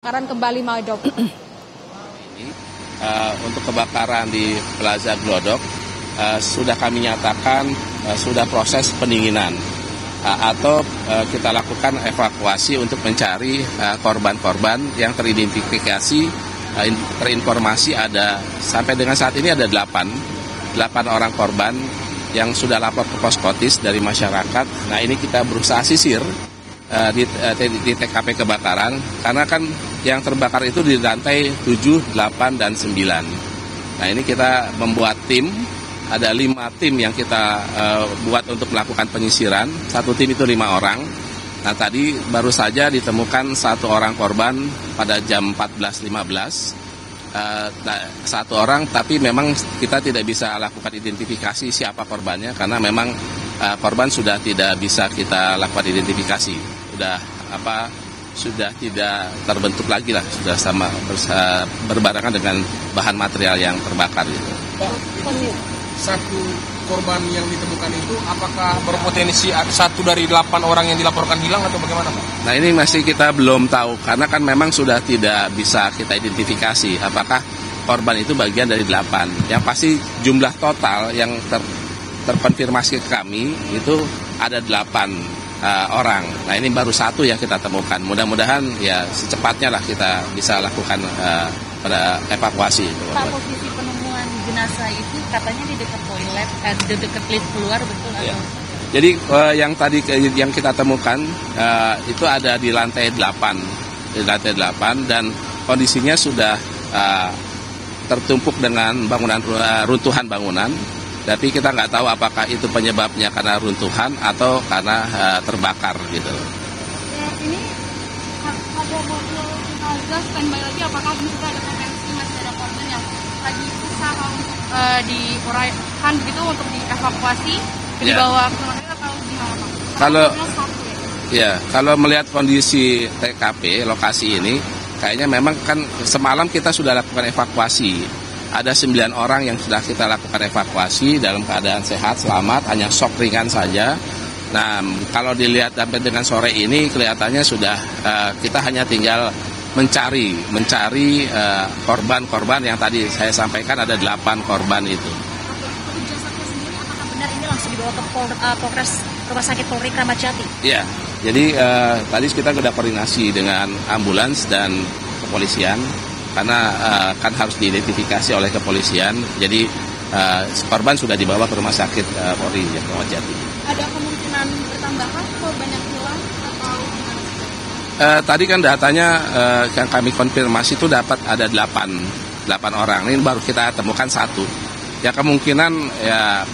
Kebakaran kembali Madok. Untuk kebakaran di Plaza Glodok sudah kami nyatakan sudah proses pendinginan atau kita lakukan evakuasi untuk mencari korban-korban yang teridentifikasi. Terinformasi ada sampai dengan saat ini ada 8 orang korban yang sudah lapor ke Poskotis dari masyarakat. Nah, ini kita berusaha sisir di TKP kebakaran, karena kan yang terbakar itu di lantai 7, 8, dan 9. Nah, ini kita membuat tim, ada 5 tim yang kita buat untuk melakukan penyisiran. Satu tim itu 5 orang. Nah, tadi baru saja ditemukan 1 orang korban pada jam 14.15. 1 orang, tapi memang kita tidak bisa lakukan identifikasi siapa korbannya, karena memang korban sudah tidak bisa kita lakukan identifikasi. Sudah tidak terbentuk lagi lah, sudah berbarengan dengan bahan material yang terbakar gitu. Pak, itu 1 korban yang ditemukan itu apakah berpotensi 1 dari 8 orang yang dilaporkan hilang atau bagaimana, Pak? Nah, ini masih kita belum tahu, karena kan memang sudah tidak bisa kita identifikasi apakah korban itu bagian dari 8. Yang pasti jumlah total yang terkonfirmasi ke kami itu ada 8 orang. Nah, ini baru 1 yang kita temukan. Mudah-mudahan ya secepatnya lah kita bisa lakukan pada evakuasi. Pak, posisi penemuan jenazah itu katanya di dekat toilet, di dekat lift keluar, betul ya. Atau? Jadi yang tadi yang kita temukan itu ada di lantai 8, dan kondisinya sudah tertumpuk dengan runtuhan bangunan. Tapi kita nggak tahu apakah itu penyebabnya karena runtuhan atau karena terbakar gitu. Ya, ini ada mobil jenazah standby lagi, apakah bisa ada potensi masih ada korban yang lagi usaha untuk diuraikan gitu untuk dievakuasi, dibawa ke rumah sakit atau gimana, Pak? Kalau melihat kondisi TKP lokasi ini, kayaknya memang kan semalam kita sudah lakukan evakuasi. Ada 9 orang yang sudah kita lakukan evakuasi dalam keadaan sehat, selamat, hanya shock ringan saja. Nah, kalau dilihat sampai dengan sore ini kelihatannya sudah kita hanya tinggal mencari korban-korban yang tadi saya sampaikan, ada 8 korban itu. Untuk jasadnya sendiri, apakah benar ini langsung dibawa ke Polres Rumah Sakit Polri Kramat Jati? Iya, jadi tadi kita sudah koordinasi dengan ambulans dan kepolisian, karena kan harus diidentifikasi oleh kepolisian. Jadi korban sudah dibawa ke Rumah Sakit Polri Kramat Jati. Ada kemungkinan bertambahan korban yang hilang atau gimana? Tadi kan datanya yang kami konfirmasi itu dapat ada 8 orang. Ini baru kita temukan 1. Ya, kemungkinan ya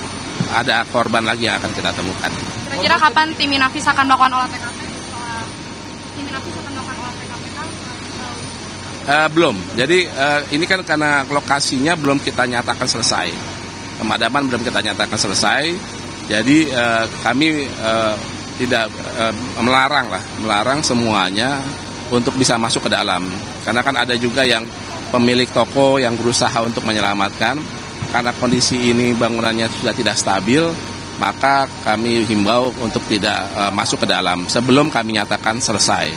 ada korban lagi yang akan kita temukan. Kira-kira kapan tim Inafis akan melakukan olah TKP? Setelah tim Inafis akan melakukan olah TKP kan? Belum. Jadi ini kan karena lokasinya belum kita nyatakan selesai. Pemadaman belum kita nyatakan selesai. Jadi kami tidak melarang semuanya untuk bisa masuk ke dalam. Karena kan ada juga yang pemilik toko yang berusaha untuk menyelamatkan. Karena kondisi ini bangunannya sudah tidak stabil, maka kami himbau untuk tidak masuk ke dalam sebelum kami nyatakan selesai.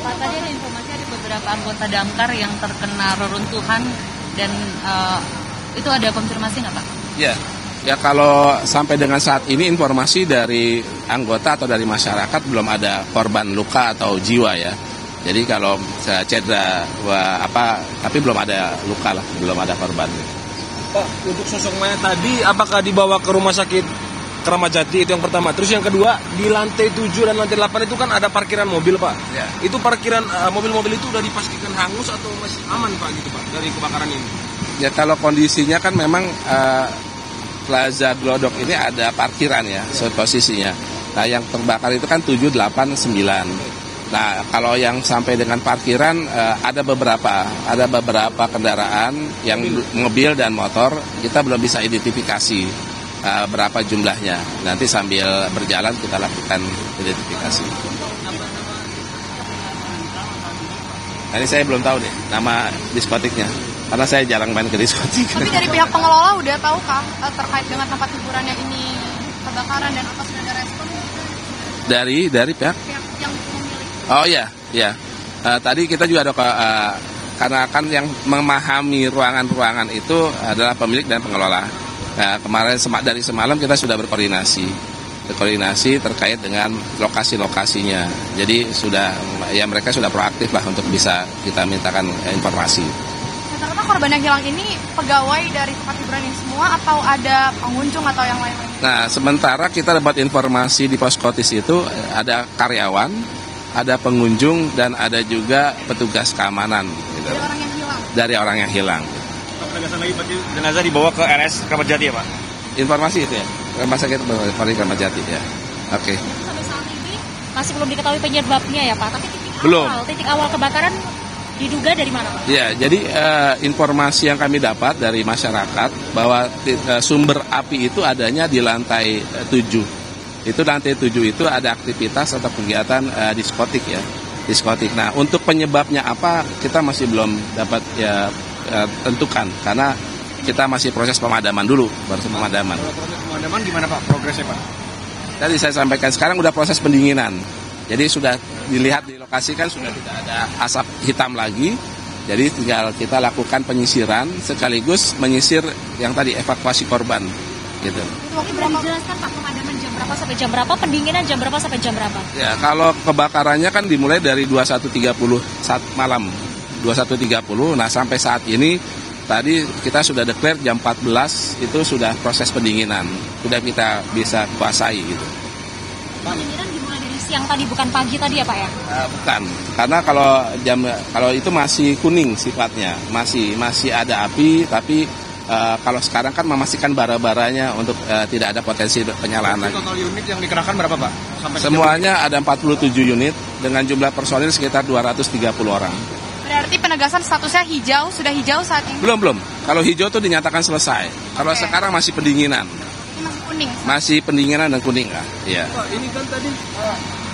Pak, tadi ada informasi ada beberapa anggota damkar yang terkena reruntuhan dan itu ada konfirmasi nggak, Pak? Ya, kalau sampai dengan saat ini informasi dari anggota atau dari masyarakat belum ada korban luka atau jiwa ya. Jadi kalau cedera tapi belum ada luka lah, belum ada korban. Pak, untuk sosok mayat tadi apakah dibawa ke Rumah Sakit Kramat Jati, itu yang pertama. Terus yang kedua, di lantai 7 dan lantai 8 itu kan ada parkiran mobil, Pak. Ya. Itu parkiran mobil-mobil itu udah dipastikan hangus atau masih aman, Pak, gitu, Pak, dari kebakaran ini? Ya, kalau kondisinya kan memang Plaza Glodok ini ada parkiran ya, posisinya. Nah, yang terbakar itu kan 7, 8, 9. Nah, kalau yang sampai dengan parkiran ada beberapa kendaraan yang mobil dan motor, kita belum bisa identifikasi berapa jumlahnya. Nanti sambil berjalan kita lakukan identifikasi. Nah, ini saya belum tahu deh nama diskotiknya, karena saya jarang main ke diskotik. Tapi dari pihak pengelola udah tahu kah terkait dengan tempat hiburan yang ini kebakaran dan apa sudah ada respon? Dari pihak? Yang memiliki. Oh iya. Tadi kita juga ada karena kan yang memahami ruangan-ruangan itu adalah pemilik dan pengelola. Kemarin dari semalam kita sudah berkoordinasi terkait dengan lokasi-lokasinya. Jadi mereka sudah proaktif lah untuk bisa kita mintakan informasi. Rata-rata korban yang hilang ini pegawai dari tempat hiburan ini semua atau ada pengunjung atau yang lain-lain? Nah, sementara kita dapat informasi di Poskotis itu ada karyawan, ada pengunjung, dan ada juga petugas keamanan. Gitu. Dari orang yang hilang? Dari orang yang hilang. Penegasan lagi berarti jenazah dibawa ke RS Kramat Jati ya Pak? Informasi itu ya, rumah sakit Kramat Jati ya. Oke. Sampai saat ini masih belum diketahui penyebabnya ya Pak, tapi titik awal kebakaran diduga dari mana Pak? Ya, jadi informasi yang kami dapat dari masyarakat bahwa sumber api itu adanya di lantai 7. Itu lantai 7 itu ada aktivitas atau kegiatan diskotik ya. Diskotik. Nah, untuk penyebabnya apa kita masih belum dapat tentukan karena kita masih proses pemadaman dulu, baru pemadaman. Kalau proses pemadaman gimana Pak progresnya Pak? Tadi saya sampaikan sekarang udah proses pendinginan. Jadi sudah dilihat di lokasi kan sudah tidak ada asap hitam lagi. Jadi tinggal kita lakukan penyisiran sekaligus menyisir yang tadi evakuasi korban gitu. Itu berani jelaskan Pak pemadaman jam berapa sampai jam berapa, pendinginan jam berapa sampai jam berapa? Ya, kalau kebakarannya kan dimulai dari 21.30 saat malam. 21.30. Nah, sampai saat ini tadi kita sudah declare jam 14 itu sudah proses pendinginan. Sudah kita bisa kuasai gitu. Pendinginan dimulai dari siang tadi bukan pagi tadi ya Pak ya? Bukan. Karena kalau itu masih kuning sifatnya. Masih ada api tapi kalau sekarang kan memastikan bara-baranya untuk tidak ada potensi penyalaan lagi. Total unit yang dikerahkan berapa Pak? Semuanya ada 47 unit dengan jumlah personil sekitar 230 orang. Berarti penegasan statusnya hijau, sudah hijau saat ini? Belum. Kalau hijau itu dinyatakan selesai. Kalau sekarang masih pendinginan. Ini masih kuning? Masih pendinginan dan kuning lah. Iya. Pak, ini kan tadi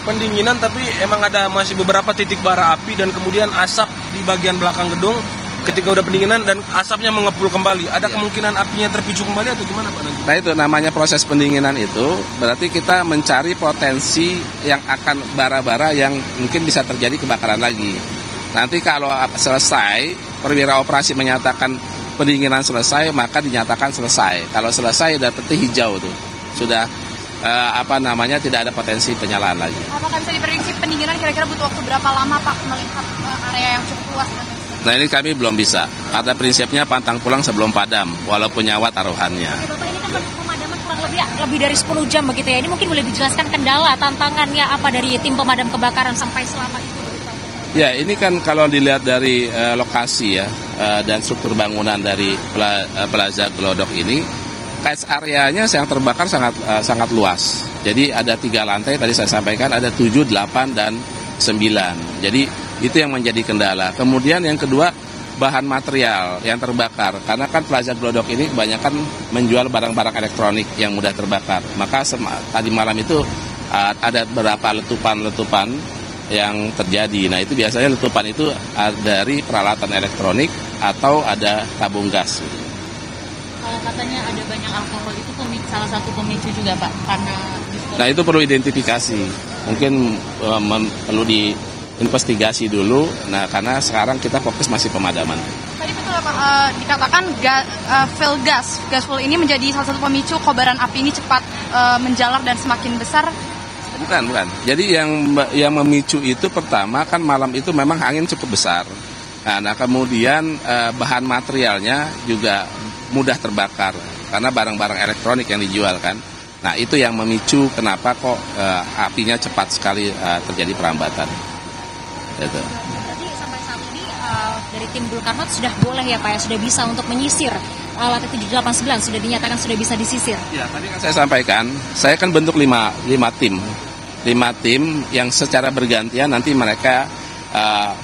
pendinginan tapi emang ada masih beberapa titik bara api dan kemudian asap di bagian belakang gedung ketika udah pendinginan dan asapnya mengepul kembali. Ada kemungkinan apinya terpicu kembali atau gimana Pak nanti? Nah itu namanya proses pendinginan itu berarti kita mencari potensi yang akan bara-bara yang mungkin bisa terjadi kebakaran lagi. Nanti kalau selesai, perwira operasi menyatakan pendinginan selesai, maka dinyatakan selesai. Kalau selesai udah berarti hijau tuh. Sudah tidak ada potensi penyalaan lagi. Apakah bisa diprediksi pendinginan kira-kira butuh waktu berapa lama Pak melihat area yang cukup luas? Nah ini kami belum bisa. Pada prinsipnya pantang pulang sebelum padam, walaupun nyawa taruhannya. Oke, Bapak, ini kan pemadaman kurang lebih dari 10 jam begitu ya. Ini mungkin boleh dijelaskan kendala, tantangannya apa dari tim pemadam kebakaran sampai selama itu? Ya, ini kan kalau dilihat dari lokasi ya dan struktur bangunan dari Plaza Glodok ini, catch areanya yang terbakar sangat luas. Jadi ada 3 lantai, tadi saya sampaikan ada 7, 8, dan 9. Jadi itu yang menjadi kendala. Kemudian yang kedua, bahan material yang terbakar. Karena kan Plaza Glodok ini kebanyakan menjual barang-barang elektronik yang mudah terbakar. Maka tadi malam itu ada beberapa letupan yang terjadi. Nah itu biasanya letupan itu dari peralatan elektronik atau ada tabung gas. Kalau katanya ada banyak alkohol itu salah satu pemicu juga Pak, karena nah itu perlu identifikasi. Mungkin perlu diinvestigasi dulu. Nah karena sekarang kita fokus masih pemadaman. Tadi betul Pak, dikatakan gas fuel ini menjadi salah satu pemicu kobaran api ini cepat menjalar dan semakin besar. Bukan. Jadi yang memicu itu pertama kan malam itu memang angin cukup besar. Nah kemudian bahan materialnya juga mudah terbakar karena barang-barang elektronik yang dijual kan. Nah itu yang memicu kenapa kok apinya cepat sekali terjadi perambatan. Gitu. Berarti sampai saat ini dari tim Bulkarmat sudah boleh ya Pak ya, sudah bisa untuk menyisir lantai 789 sudah dinyatakan sudah bisa disisir. Ya tadi kan saya sampaikan, saya kan bentuk 5 tim. 5 tim yang secara bergantian nanti mereka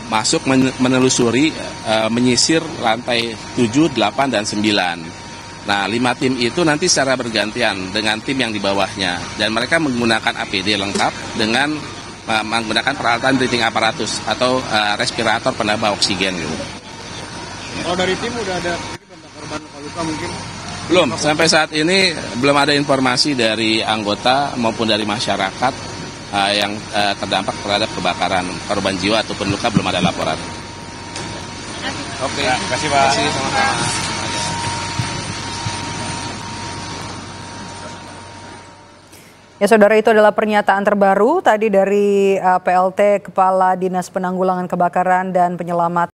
masuk menelusuri menyisir lantai 7, 8, dan 9. Nah 5 tim itu nanti secara bergantian dengan tim yang di bawahnya dan mereka menggunakan APD lengkap dengan menggunakan peralatan breathing apparatus atau respirator penambah oksigen gitu. Kalau dari tim udah ada korban luka mungkin? Belum, sampai saat ini belum ada informasi dari anggota maupun dari masyarakat yang terdampak terhadap kebakaran. Korban jiwa ataupun luka belum ada laporan. Oke, terima kasih Pak. Terima kasih, sama-sama. Ya saudara, itu adalah pernyataan terbaru tadi dari PLT Kepala Dinas Penanggulangan Kebakaran dan Penyelamatan